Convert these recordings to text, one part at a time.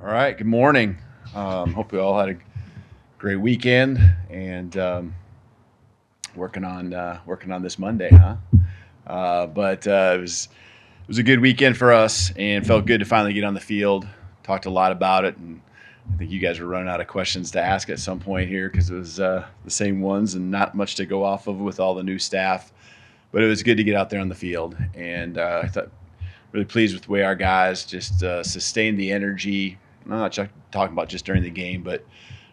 All right. Good morning. Hope we all had a great weekend and working on this Monday, huh? But it was a good weekend for us, and felt good to finally get on the field. Talked a lot about it, and I think you guys were running out of questions to ask at some point here because it was the same ones and not much to go off of with all the new staff. But it was good to get out there on the field, and I thought really pleased with the way our guys just sustained the energy. I'm not talking about just during the game, but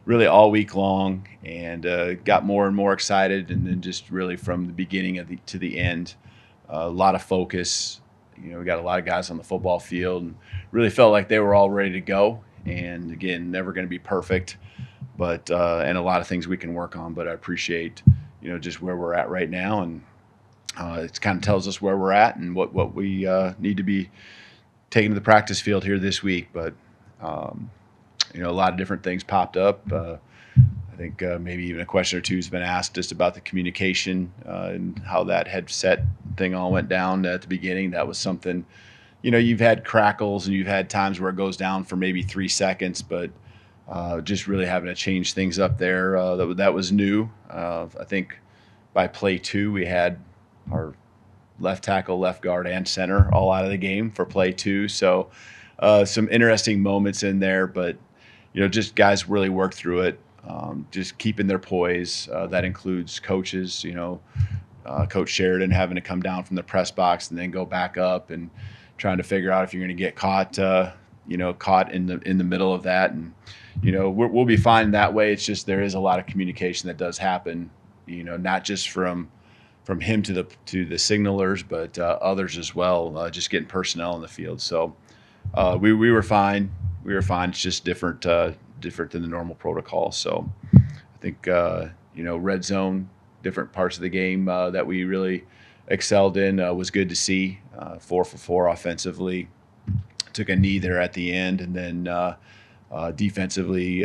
really all week long, and got more and more excited. And then just really from the beginning to the end, a lot of focus. We got a lot of guys on the football field, and really felt like they were all ready to go. And again, never going to be perfect, but and a lot of things we can work on. But I appreciate just where we're at right now, and it kind of tells us where we're at and what we need to be taking to the practice field here this week. But a lot of different things popped up. I think maybe even a question or two has been asked just about the communication and how that headset thing all went down at the beginning. That was something, you've had crackles and you've had times where it goes down for maybe 3 seconds, but just really having to change things up there. That was new. I think by play 2, we had our left tackle, left guard, and center all out of the game for play 2. So some interesting moments in there, but just guys really worked through it, just keeping their poise. That includes coaches, Coach Sheridan having to come down from the press box and then go back up and trying to figure out if you're going to get caught in the middle of that. And we'll be fine that way. It's just there is a lot of communication that does happen, not just from him to the signalers, but others as well. Just getting personnel in the field. So we were fine. We were fine. It's just different than the normal protocol. So I think red zone, different parts of the game that we really excelled in was good to see. 4 for 4 offensively. Took a knee there at the end, and then defensively,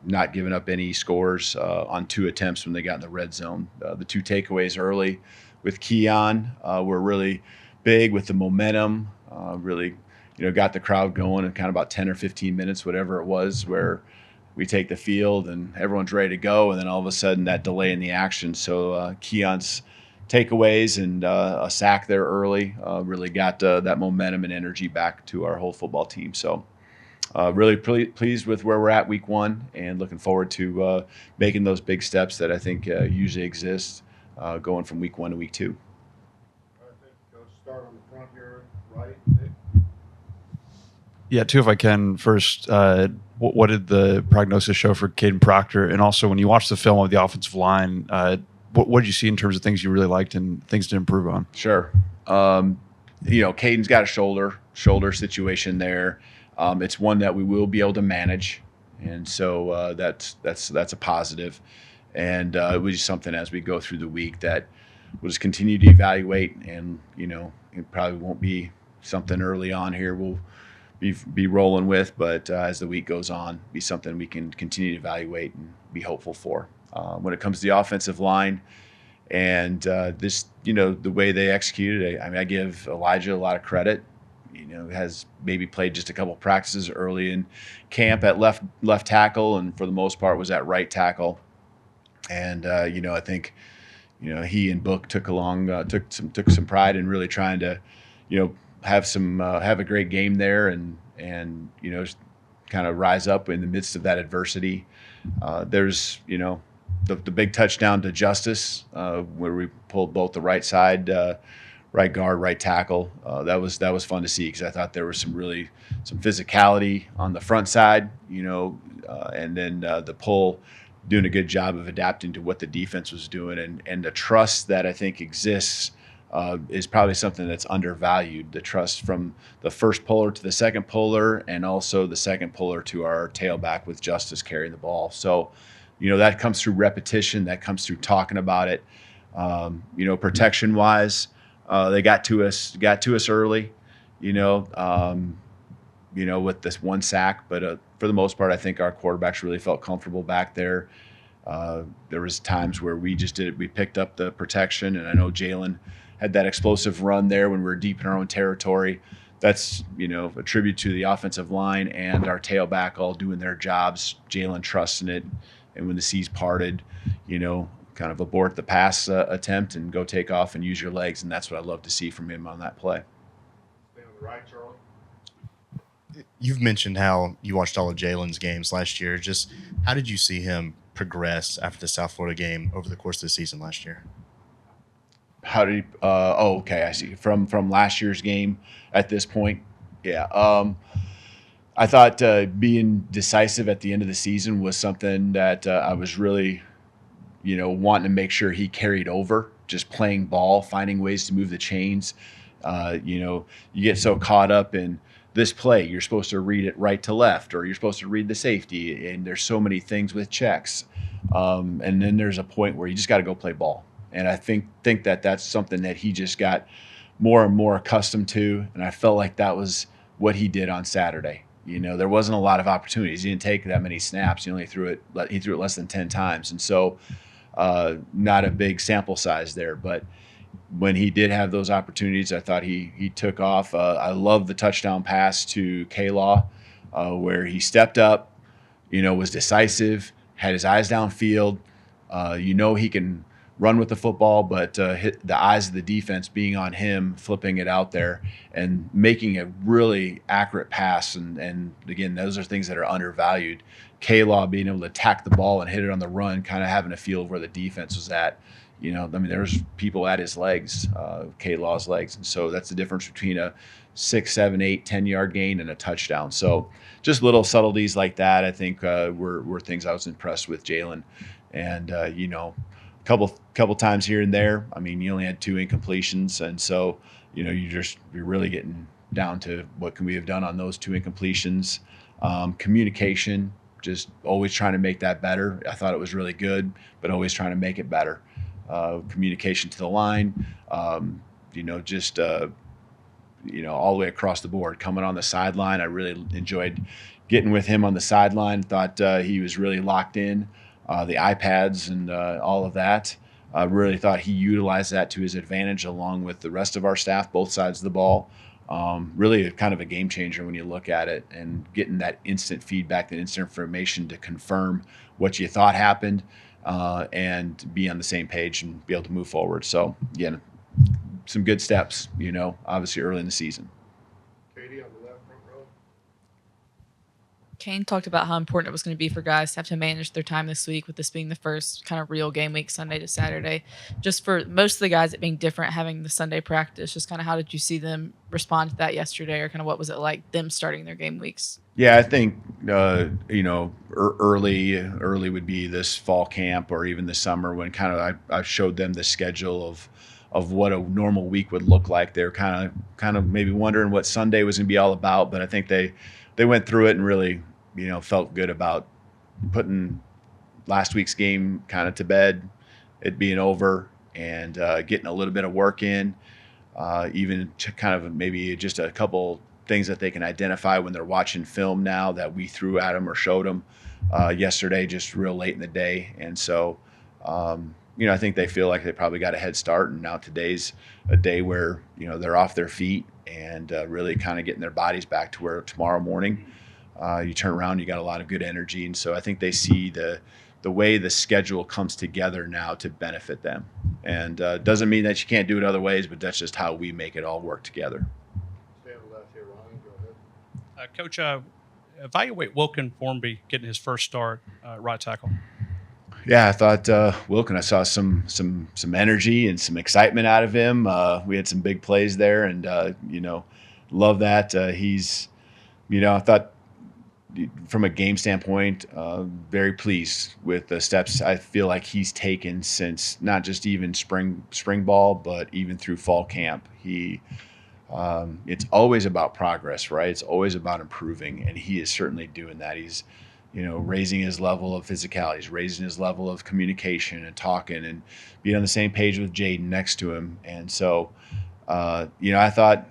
not giving up any scores on 2 attempts when they got in the red zone. The 2 takeaways early with Keon were really big with the momentum. Really, got the crowd going in kind of about 10 or 15 minutes, whatever it was, where we take the field and everyone's ready to go, and then all of a sudden that delay in the action. So Keon's takeaways and a sack there early really got that momentum and energy back to our whole football team. So really pleased with where we're at week 1, and looking forward to making those big steps that I think usually exist going from week 1 to week 2. I think start on the front here, right? Yeah, two, if I can. First, what did the prognosis show for Caden Proctor? And also, when you watch the film of the offensive line, what did you see in terms of things you really liked and things to improve on? Sure. Caden's got a shoulder situation there. It's one that we will be able to manage, and so that's a positive. And it was just something as we go through the week that we'll just continue to evaluate, and it probably won't be something early on here we'll be rolling with, but as the week goes on, be something we can continue to evaluate and be hopeful for. When it comes to the offensive line and the way they executed, I give Elijah a lot of credit. Has maybe played just a couple practices early in camp at left tackle, and for the most part was at right tackle. And I think he and Book took some pride in really trying to have a great game there, and kind of rise up in the midst of that adversity. There's the big touchdown to Justice where we pulled both the right side, right guard, right tackle. That was fun to see, because I thought there was some physicality on the front side, and then the pull doing a good job of adapting to what the defense was doing, and the trust that I think exists is probably something that's undervalued. The trust from the first puller to the second puller, and also the second puller to our tailback with Justice carrying the ball. So, that comes through repetition. That comes through talking about it. Protection wise, they got to us early. With this 1 sack, but for the most part, I think our quarterbacks really felt comfortable back there. There was times where we picked up the protection, and I know Jalen had that explosive run there when we were deep in our own territory. that's, a tribute to the offensive line and our tailback all doing their jobs, Jalen trusting it. And when the seas parted, kind of abort the pass attempt and go take off and use your legs. And that's what I love to see from him on that play. Stay on the right, Charlie. You've mentioned how you watched all of Jalen's games last year. Just how did you see him progress after the South Florida game over the course of the season last year? How did he? Okay, I see. From last year's game at this point, yeah. I thought being decisive at the end of the season was something that I was really, wanting to make sure he carried over. Just playing ball, finding ways to move the chains. You get so caught up in this play, you're supposed to read it right to left, or you're supposed to read the safety, and there's so many things with checks. And then there's a point where you just got to go play ball. And I think that that's something that he just got more and more accustomed to. And I felt like that was what he did on Saturday. There wasn't a lot of opportunities. He didn't take that many snaps. He threw it less than 10 times. And so not a big sample size there. But when he did have those opportunities, I thought he took off. I love the touchdown pass to Kalen, where he stepped up, was decisive, had his eyes downfield. He can run with the football, but hit the eyes of the defense being on him, flipping it out there and making a really accurate pass. And again, those are things that are undervalued. Kalen being able to attack the ball and hit it on the run, kind of having a feel of where the defense was at. There's people at his legs, Kalen's legs. And so that's the difference between a 6, 7, 8, 10-yard gain and a touchdown. So just little subtleties like that, I think, were things I was impressed with Jalen. And, couple times here and there. You only had 2 incompletions. And so, you're really getting down to what can we have done on those 2 incompletions. Communication, just always trying to make that better. I thought it was really good, but always trying to make it better. Communication to the line, all the way across the board. Coming on the sideline, I really enjoyed getting with him on the sideline. Thought he was really locked in. The iPads and all of that. I really thought he utilized that to his advantage along with the rest of our staff, both sides of the ball. Really kind of a game changer when you look at it and getting that instant feedback, that instant information to confirm what you thought happened and be on the same page and be able to move forward. So, again, some good steps, obviously early in the season. Katie on the left front row. Kane talked about how important it was going to be for guys to have to manage their time this week, with this being the first kind of real game week, Sunday to Saturday. Just for most of the guys, it being different, having the Sunday practice, just kind of how did you see them respond to that yesterday, or kind of what was it like them starting their game weeks? Yeah, I think, early would be this fall camp or even the summer when kind of I showed them the schedule of what a normal week would look like. They're kind of maybe wondering what Sunday was going to be all about, but I think they went through it and really, felt good about putting last week's game kind of to bed, it being over, and getting a little bit of work in, even to kind of maybe just a couple things that they can identify when they're watching film now that we threw at them or showed them yesterday, just real late in the day. And so, I think they feel like they probably got a head start, and now today's a day where, they're off their feet and really kind of getting their bodies back to where tomorrow morning you turn around, you got a lot of good energy. And so I think they see the way the schedule comes together now to benefit them. And doesn't mean that you can't do it other ways, but that's just how we make it all work together. Stay on the left here, Ryan. Go ahead. Coach, evaluate Wilkin Formby getting his first start right tackle. Yeah, I thought Wilkin, I saw some energy and some excitement out of him. We had some big plays there, and love that. He's, I thought from a game standpoint, very pleased with the steps I feel like he's taken since not just even spring ball, but even through fall camp. It's always about progress, right? It's always about improving, and he is certainly doing that. He's raising his level of physicality, he's raising his level of communication and talking and being on the same page with Jaden next to him. And so, I thought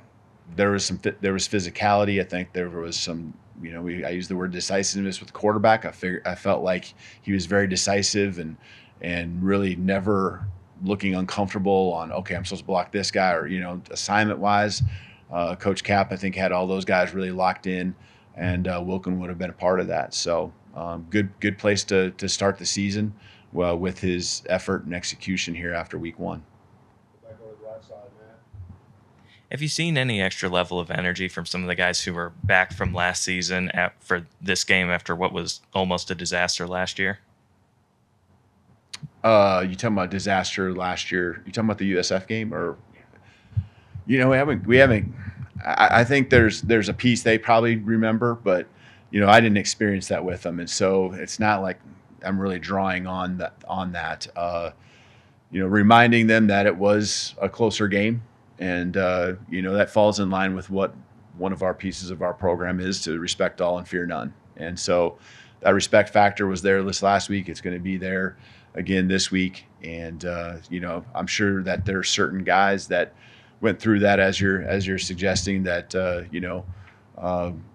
there was physicality. I think there was some, I used the word decisiveness with the quarterback. I felt like he was very decisive and really never looking uncomfortable on, okay, I'm supposed to block this guy, or, assignment wise. Coach Cap, I think, had all those guys really locked in, and Wilkin would have been a part of that. So good place to start the season with his effort and execution here after week 1. Back over the right side, Matt. Have you seen any extra level of energy from some of the guys who were back from last season for this game after what was almost a disaster last year? You talking about disaster last year? You talking about the USF game, or we haven't. I think there's a piece they probably remember, but I didn't experience that with them, and so it's not like I'm really drawing on that. Reminding them that it was a closer game, and that falls in line with what one of our pieces of our program is, to respect all and fear none. And so that respect factor was there this last week. It's going to be there again this week. And I'm sure that there are certain guys that went through that, as you're suggesting, that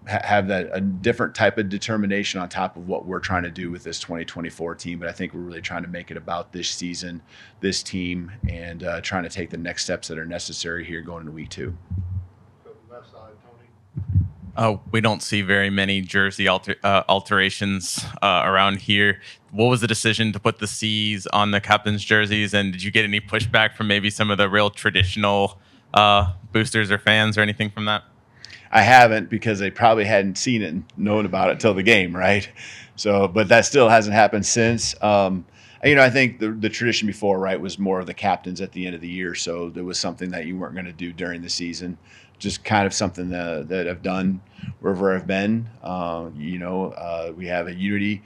have that a different type of determination on top of what we're trying to do with this 2024 team. But I think we're really trying to make it about this season, this team, and trying to take the next steps that are necessary here going into week 2. Go to the left side, Tony. We don't see very many jersey alterations around here. What was the decision to put the C's on the captain's jerseys, and did you get any pushback from maybe some of the real traditional boosters or fans or anything from that? I haven't, because they probably hadn't seen it and known about it till the game, right? So, but that still hasn't happened since. I think the tradition before, right, was more of the captains at the end of the year. So there was something that you weren't going to do during the season. Just kind of something that I've done wherever I've been. We have a unity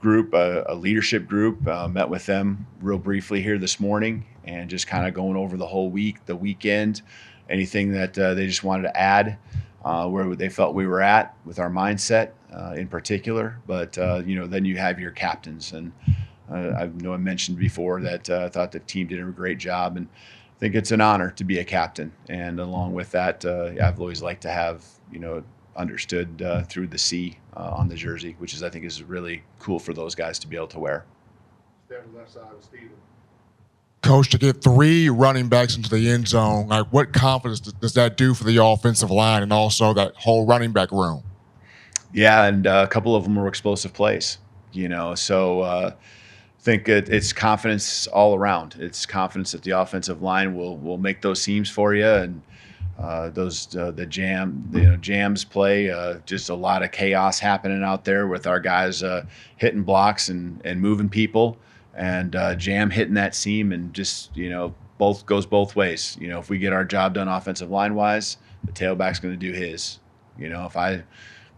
group, a leadership group. Met with them real briefly here this morning, and just kind of going over the whole week, the weekend, anything that they just wanted to add, where they felt we were at with our mindset in particular. But then you have your captains, and I know I mentioned before that I thought the team did a great job, and I think it's an honor to be a captain. And along with that, I've always liked to have understood through the C on the jersey, which I think is really cool for those guys to be able to wear. Stay on the left side with Steven. Coach, to get 3 running backs into the end zone, like, what confidence does that do for the offensive line and also that whole running back room? Yeah, and a couple of them were explosive plays. So I think it's confidence all around. It's confidence that the offensive line will make those seams for you, and the jams play. Just a lot of chaos happening out there with our guys hitting blocks and moving people. And jam hitting that seam, and just both goes both ways. If we get our job done offensive line wise, the tailback's going to do his. If I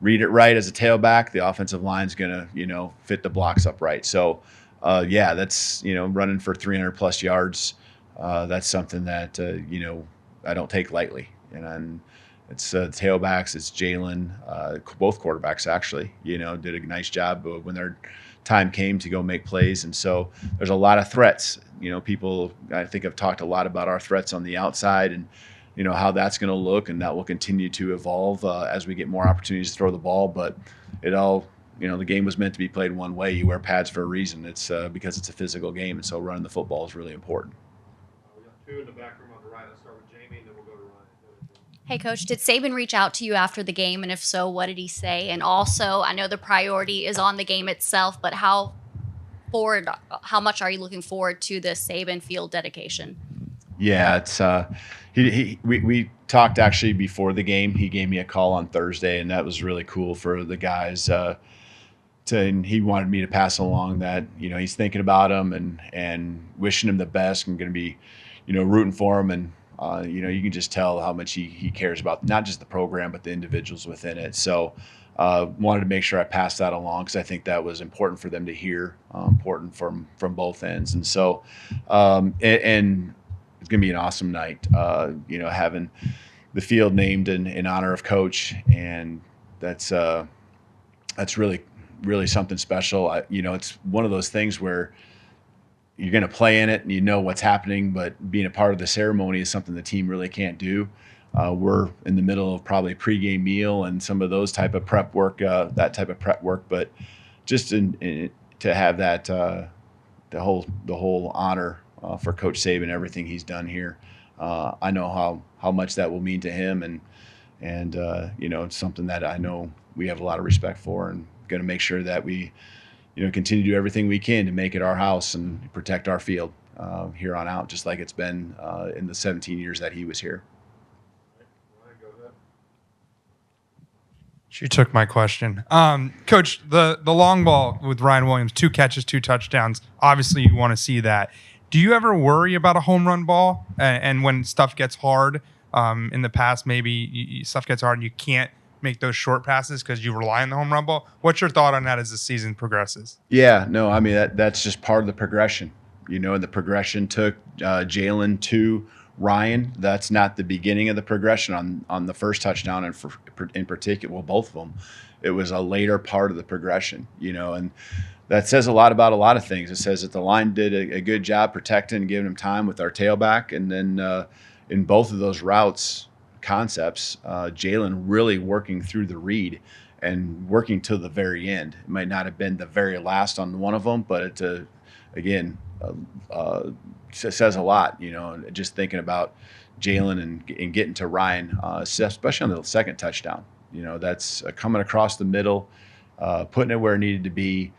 read it right as a tailback, the offensive line's going to fit the blocks up right. So that's running for 300 plus yards. That's something that I don't take lightly. And it's tailbacks, it's Jalen, both quarterbacks actually did a nice job when they're time came to go make plays. And so there's a lot of threats. People, I think, have talked a lot about our threats on the outside, and how that's going to look, and that will continue to evolve as we get more opportunities to throw the ball. But it all, the game was meant to be played one way. You wear pads for a reason. It's because it's a physical game, and so running the football is really important. We got 2 in the back room on the right. Let's start with Jamie, and then we'll go to Ryan. Hey, Coach, did Saban reach out to you after the game? And if so, what did he say? And also, I know the priority is on the game itself, but how much are you looking forward to this Saban Field dedication? Yeah, it's we talked actually before the game. He gave me a call on Thursday, and that was really cool for the guys. And he wanted me to pass along that he's thinking about him and wishing him the best, and going to be rooting for him. And you can just tell how much he cares about not just the program, but the individuals within it. So wanted to make sure I passed that along, because I think that was important for them to hear, important from both ends. And so, and it's going to be an awesome night, having the field named in honor of Coach. And that's really, really something special. It's one of those things where you're going to play in it and what's happening, but being a part of the ceremony is something the team really can't do. We're in the middle of probably pregame meal and some of those type of prep work, but just to have that, the whole honor for Coach Saban, everything he's done here. I know how much that will mean to him, and And it's something that I know we have a lot of respect for, and going to make sure that we continue to do everything we can to make it our house and protect our field here on out, just like it's been in the 17 years that he was here. Ryan, go ahead. She took my question. Coach, the long ball with Ryan Williams, 2 catches, 2 touchdowns. Obviously, you want to see that. Do you ever worry about a home run ball? And when stuff gets hard in the past, maybe stuff gets hard and you can't make those short passes because you rely on the home run ball. What's your thought on that as the season progresses? Yeah, no, I mean, that's just part of the progression, and the progression took Jalen to Ryan. That's not the beginning of the progression on the first touchdown, and in particular, well, both of them. It was a later part of the progression, and that says a lot about a lot of things. It says that the line did a good job protecting and giving him time with our tailback, and then in both of those routes concepts, Jalen really working through the read and working till the very end. It might not have been the very last on one of them, but it says a lot, just thinking about Jalen and getting to Ryan, especially on the second touchdown. That's coming across the middle, putting it where it needed to be.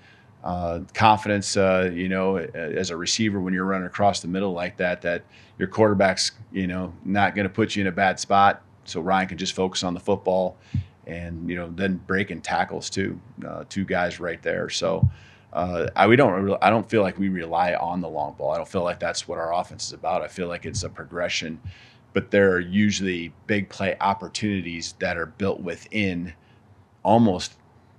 Confidence, as a receiver when you're running across the middle like that your quarterback's, not going to put you in a bad spot, so Ryan can just focus on the football, and then breaking tackles too, 2 guys right there. So I don't feel like we rely on the long ball. I don't feel like that's what our offense is about. I feel like it's a progression, but there are usually big play opportunities that are built within almost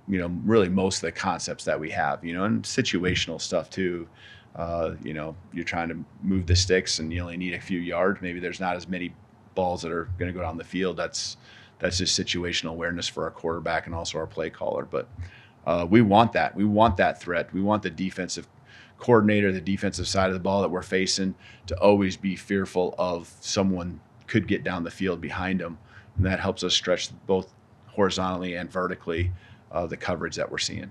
really most of the concepts that we have, and situational stuff too. You're trying to move the sticks and you only need a few yards. Maybe there's not as many balls that are going to go down the field. That's just situational awareness for our quarterback and also our play caller. But we want that. We want that threat. We want the defensive coordinator, the defensive side of the ball that we're facing, to always be fearful of someone could get down the field behind them. And that helps us stretch both horizontally and vertically the coverage that we're seeing.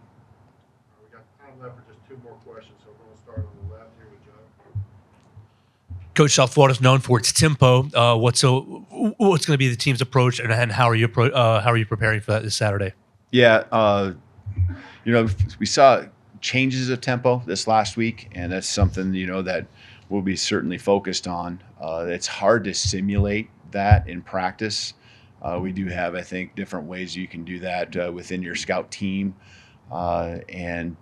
We got time left for just 2 more questions, so we're going to start on the left here with Joe. Coach, South Florida's known for its tempo. What's going to be the team's approach, and how are you preparing for that this Saturday? Yeah, we saw changes of tempo this last week, and that's something that we'll be certainly focused on. It's hard to simulate that in practice. We do have, I think, different ways you can do that within your scout team, and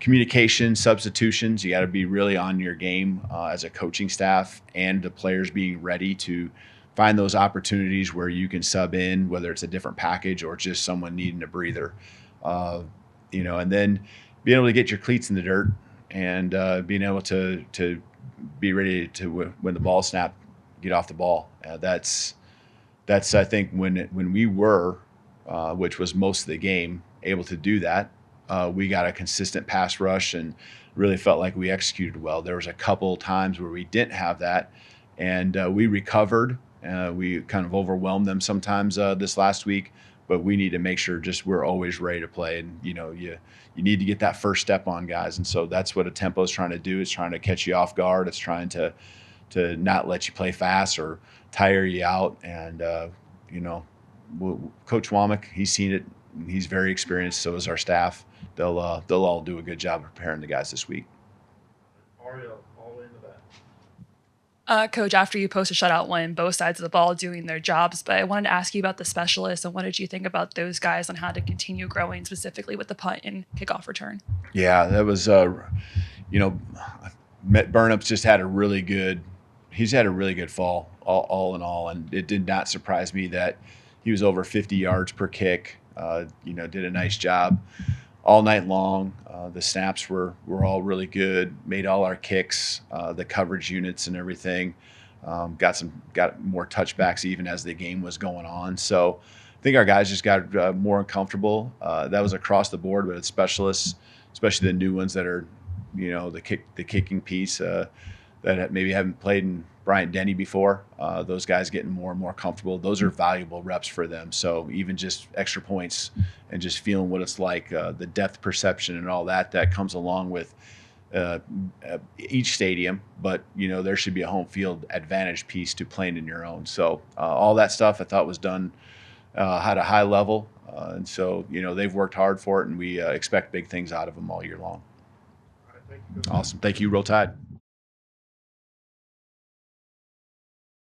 communication, substitutions. You got to be really on your game as a coaching staff, and the players being ready to find those opportunities where you can sub in, whether it's a different package or just someone needing a breather. And then being able to get your cleats in the dirt and being able to be ready to, when the ball snapped, get off the ball. That's I think when we were, which was most of the game, able to do that, we got a consistent pass rush and really felt like we executed well. There was a couple times where we didn't have that, and we recovered. We kind of overwhelmed them sometimes this last week, but we need to make sure just we're always ready to play. And you need to get that first step on guys, and so that's what a tempo is trying to do. It's trying to catch you off guard. It's trying to not let you play fast or tire you out. And Coach Womack, he's seen it. He's very experienced. So is our staff. They'll all do a good job of preparing the guys this week. Ariel, all into that. Coach, after you post a shutout win, both sides of the ball doing their jobs, but I wanted to ask you about the specialists and what did you think about those guys on how to continue growing, specifically with the punt and kickoff return? Yeah, that was, Burnup's just had a really good fall all in all, and it did not surprise me that he was over 50 yards per kick. Did a nice job all night long. The snaps were all really good. Made all our kicks, the coverage units and everything. Got more touchbacks even as the game was going on. So I think our guys just got more uncomfortable. That was across the board, but it's specialists, especially the new ones that are, the kicking piece that maybe haven't played in Bryant Denny before. Those guys getting more and more comfortable. Those are valuable reps for them. So even just extra points and just feeling what it's like, the depth perception and all that comes along with each stadium, but there should be a home field advantage piece to playing in your own. So all that stuff I thought was done at a high level, and so they've worked hard for it, and we expect big things out of them all year long. All right, thank you. Awesome, thank you. Roll Tide.